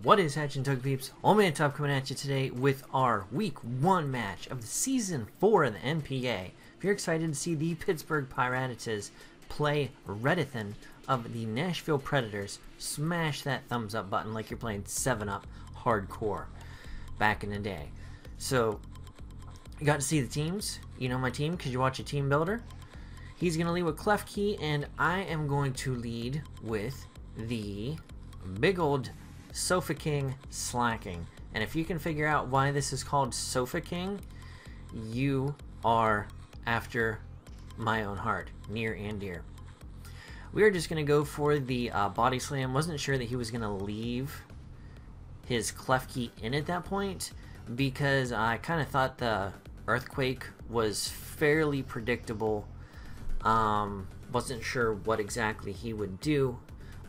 What is hatching, Tug Peeps? OldManTup coming at you today with our Week 1 match of the Season 4 of the NPA. If you're excited to see the Pittsburgh Pirattatas play Redithan of the Nashville Preditars, smash that thumbs up button like you're playing 7-Up hardcore back in the day. So, you got to see the teams. You know my team because you watch a team builder. He's going to lead with KreselleKey, and I am going to lead with the big old Sofa King Slacking. And if you can figure out why this is called Sofa King, you are after my own heart, near and dear. We are just going to go for the body slam. Wasn't sure that he was going to leave his KreselleKey in at that point because I kind of thought the earthquake was fairly predictable. Wasn't sure what exactly he would do,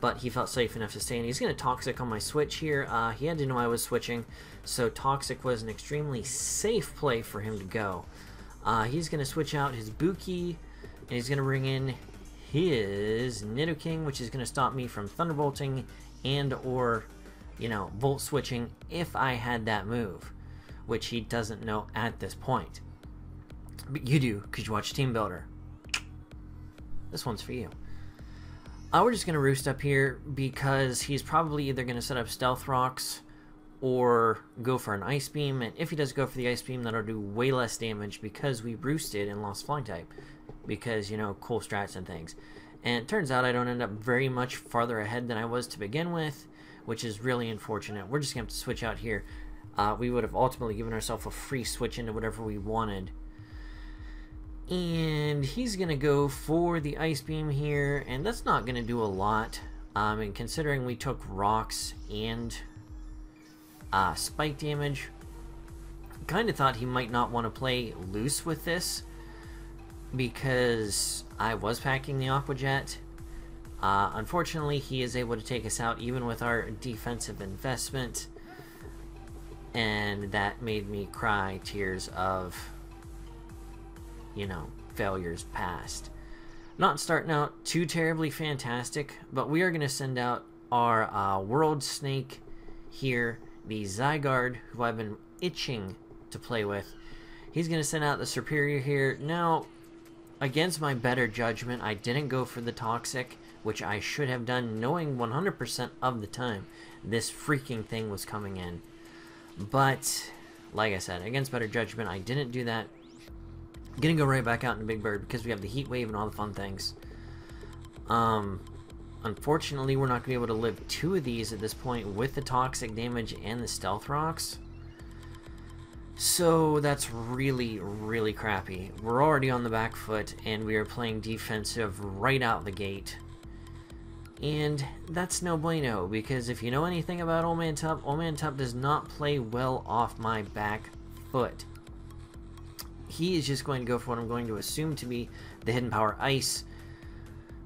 but he felt safe enough to stay, and he's going to Toxic on my switch here. He had to know I was switching, so Toxic was an extremely safe play for him to go. He's going to switch out his Buki, and he's going to bring in his Nidoking, which is going to stop me from Thunderbolting and or, you know, Volt Switching if I had that move, which he doesn't know at this point. But you do, because you watch Team Builder. This one's for you. We're just going to roost up here because he's probably either going to set up Stealth Rocks or go for an Ice Beam. And if he does go for the Ice Beam, that'll do way less damage because we roosted and lost Flying type. Because, you know, cool strats and things. And it turns out I don't end up very much farther ahead than I was to begin with, which is really unfortunate. We're just going to have to switch out here. We would have ultimately given ourselves a free switch into whatever we wanted. And he's going to go for the Ice Beam here, and that's not going to do a lot. And considering we took Rocks and Spike damage, kind of thought he might not want to play loose with this because I was packing the Aqua Jet. Unfortunately, he is able to take us out even with our defensive investment, and that made me cry tears of, you know, failures past. Not starting out too terribly fantastic, but we are going to send out our World Snake here, the Zygarde, who I've been itching to play with. He's going to send out the Superior here. Now, against my better judgment, I didn't go for the Toxic, which I should have done, knowing 100% of the time this freaking thing was coming in. But, like I said, against better judgment, I didn't do that. Gonna go right back out in Big Bird because we have the Heat Wave and all the fun things. Unfortunately, we're not gonna be able to live 2 of these at this point with the Toxic damage and the Stealth Rocks. So that's really, really crappy. We're already on the back foot and we are playing defensive right out the gate. And that's no bueno, because if you know anything about OldManTup does not play well off my back foot. He is just going to go for what I'm going to assume to be the Hidden Power Ice,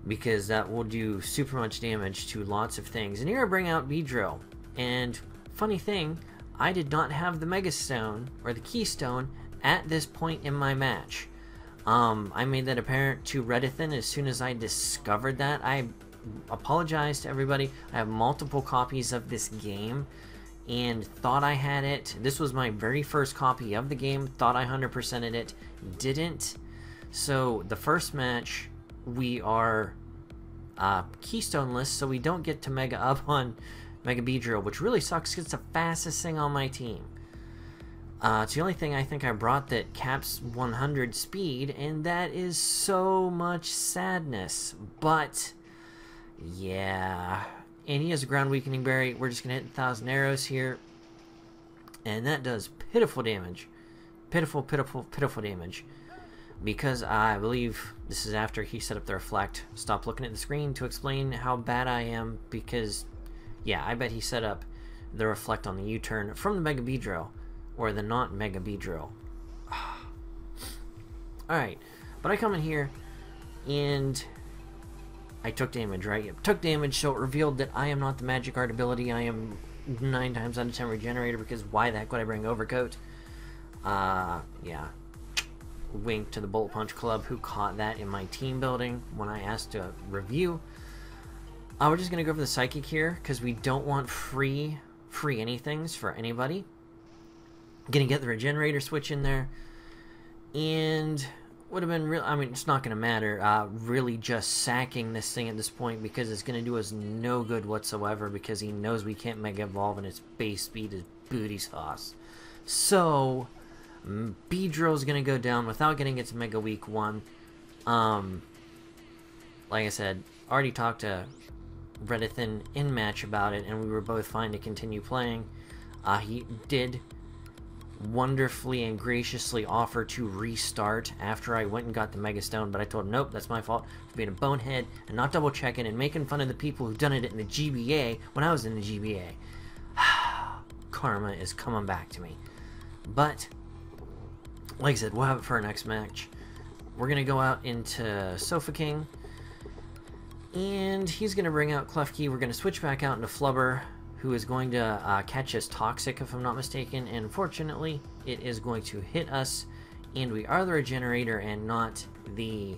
because that will do super much damage to lots of things. And here I bring out Beedrill. And funny thing, I did not have the Mega Stone or the Keystone at this point in my match. I made that apparent to Redithan as soon as I discovered that. I apologize to everybody. I have multiple copies of this game and thought I had it. This was my very first copy of the game. Thought I 100%ed it. Didn't. So the first match, we are Keystone-less, so we don't get to Mega up on Mega Beedrill, which really sucks because it's the fastest thing on my team. It's the only thing I think I brought that caps 100 speed, and that is so much sadness. But, yeah. And he has a Ground Weakening Berry. We're just going to hit 1,000 arrows here. And that does pitiful damage. Pitiful, pitiful, pitiful damage. Because I believe this is after he set up the Reflect. Stop looking at the screen to explain how bad I am. Because, yeah, I bet he set up the Reflect on the U-turn from the Mega Beedrill. Or the not Mega Beedrill. Alright. But I come in here and I took damage, right? Yep, took damage, so it revealed that I am not the Magic Art ability. I am 9 times out of 10 Regenerator, because why the heck would I bring Overcoat? Yeah. Wink to the Bolt Punch Club who caught that in my team building when I asked to review. We're just going to go for the Psychic here, because we don't want free free anythings for anybody. Gonna get the regenerator switch in there, and would have been real. I mean, it's not gonna matter. Really, just sacking this thing at this point because it's gonna do us no good whatsoever because he knows we can't Mega Evolve and its base speed is booty sauce. So Beedrill's gonna go down without getting its Mega Week 1. Like I said, already talked to Redithan in match about it, and we were both fine to continue playing. He did wonderfully and graciously offer to restart after I went and got the Mega Stone, but I told him, nope, that's my fault for being a bonehead and not double checking and making fun of the people who've done it in the GBA when I was in the GBA. Karma is coming back to me. But, like I said, we'll have it for our next match. We're going to go out into Sofa King, and he's going to bring out KreselleKey. We're going to switch back out into Flubber, who is going to catch us Toxic, if I'm not mistaken, and unfortunately, it is going to hit us, and we are the Regenerator and not the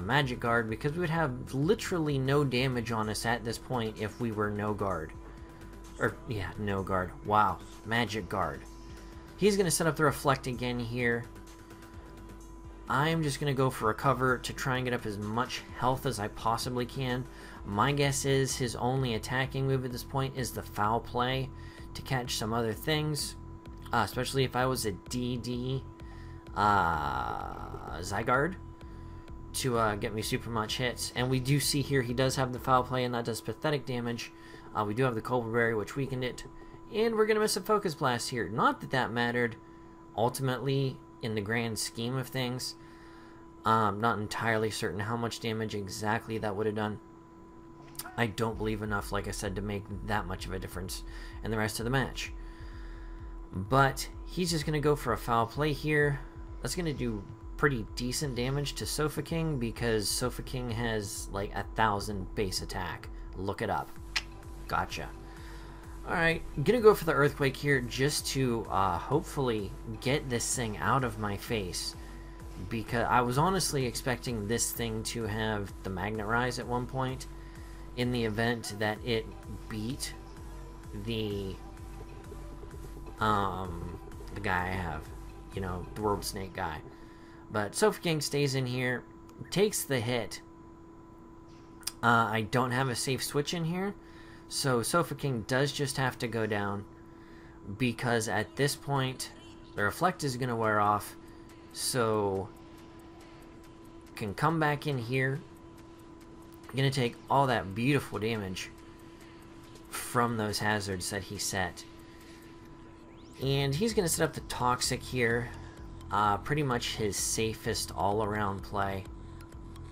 Magic Guard, because we would have literally no damage on us at this point if we were no guard. Or, yeah, no guard. Wow. Magic Guard. He's going to set up the Reflect again here. I'm just going to go for a cover to try and get up as much health as I possibly can. My guess is his only attacking move at this point is the Foul Play to catch some other things. Especially if I was a DD Zygarde to get me super much hits. And we do see here he does have the Foul Play, and that does pathetic damage. We do have the Cobra Berry, which weakened it. And we're going to miss a Focus Blast here. Not that that mattered ultimately in the grand scheme of things. Not entirely certain how much damage exactly that would have done. I don't believe enough, like I said, to make that much of a difference in the rest of the match. But he's just going to go for a Foul Play here. That's going to do pretty decent damage to Sofa King because Sofa King has like 1,000 base attack. Look it up. Gotcha. Alright, gonna go for the Earthquake here just to hopefully get this thing out of my face. Because I was honestly expecting this thing to have the Magnet Rise at one point in the event that it beat the guy I have, you know, the World Snake guy. But Sofa King stays in here, takes the hit. I don't have a safe switch in here, so Sofa King does just have to go down because at this point the Reflect is going to wear off, so can come back in here. Going to take all that beautiful damage from those hazards that he set. And he's going to set up the Toxic here. Pretty much his safest all-around play.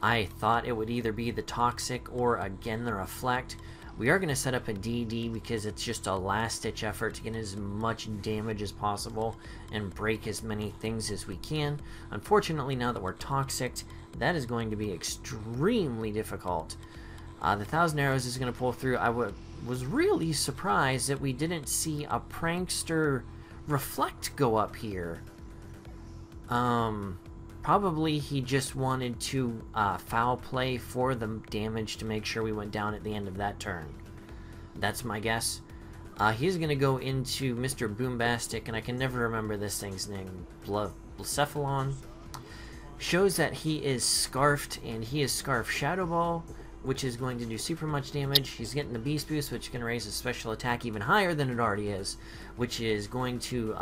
I thought it would either be the Toxic or again the Reflect. We are going to set up a DD because it's just a last-ditch effort to get as much damage as possible and break as many things as we can. Unfortunately, now that we're Toxic, that is going to be extremely difficult. The 1,000 Arrows is going to pull through. I was really surprised that we didn't see a Prankster Reflect go up here. Probably he just wanted to Foul Play for the damage to make sure we went down at the end of that turn. That's my guess. He's going to go into Mr. Boombastic, and I can never remember this thing's name. Blacephalon. Shows that he is Scarfed, and he is Scarf Shadow Ball, which is going to do super much damage. He's getting the Beast Boost, which is going to raise his special attack even higher than it already is, which is going to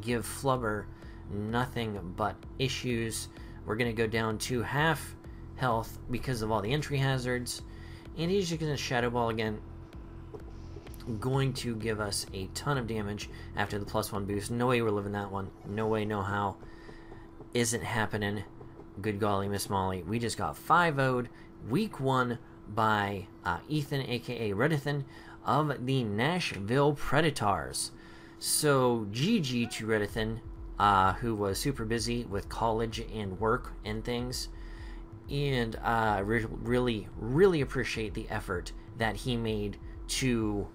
give Flubber nothing but issues. We're going to go down to half health because of all the entry hazards, and he's just going to Shadow Ball again, going to give us a ton of damage after the +1 boost. No way we're living that one. No way, no how. Isn't happening. Good golly, Miss Molly. We just got 5-0'd week 1 by Ethan, aka Redithan, of the Nashville Preditars. So GG to Redithan, who was super busy with college and work and things, and really appreciate the effort that he made to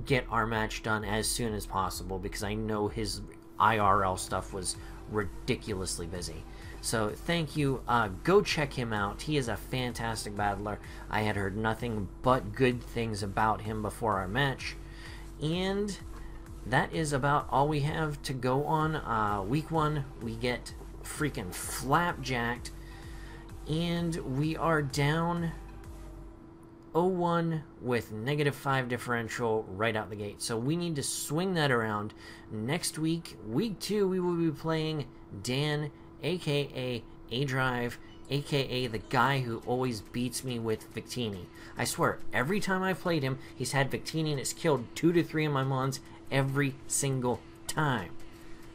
get our match done as soon as possible, because I know his IRL stuff was ridiculously busy. So thank you. Go check him out. He is a fantastic battler. I had heard nothing but good things about him before our match, And that is about all we have to go on. Week 1, we get freaking flapjacked, and we are down 0-1 with -5 differential right out the gate. So we need to swing that around. Next week, week 2, we will be playing Dan, aka aDrive, aka the guy who always beats me with Victini. I swear, every time I've played him, he's had Victini and it's killed 2 to 3 of my mons every single time.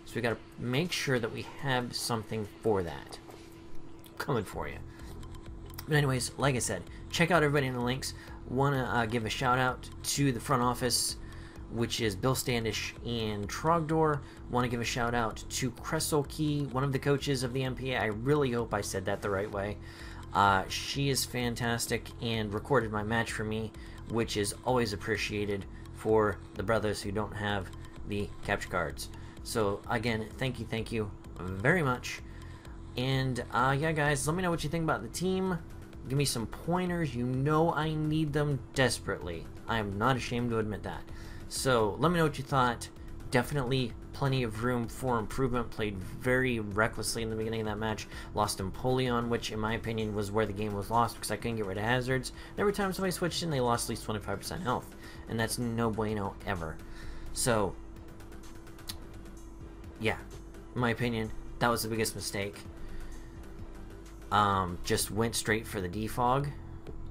So we gotta make sure that we have something for that. Coming for you. But anyways, like I said, check out everybody in the links. Wanna give a shout out to the front office, which is Bill Standish and Trogdor. Want to give a shout out to KreselleKey, one of the coaches of the NPA. I really hope I said that the right way. She is fantastic and recorded my match for me, which is always appreciated for the brothers who don't have the capture cards. So again, thank you very much. And yeah, guys, let me know what you think about the team. Give me some pointers. You know I need them desperately. I am not ashamed to admit that. So let me know what you thought. Definitely plenty of room for improvement. Played very recklessly in the beginning of that match. Lost Empoleon, which in my opinion was where the game was lost because I couldn't get rid of hazards. And every time somebody switched in, they lost at least 25% health. And that's no bueno ever. So, yeah, in my opinion, that was the biggest mistake. Just went straight for the defog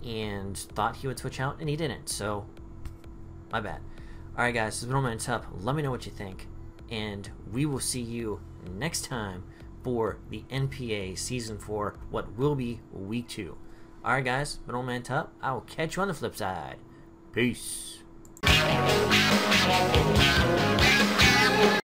and thought he would switch out, and he didn't. So, my bad. Alright guys, this has been OldManTup. Let me know what you think, and we will see you next time for the NPA Season 4, what will be Week 2. Alright guys, it's been OldManTup. I will catch you on the flip side. Peace.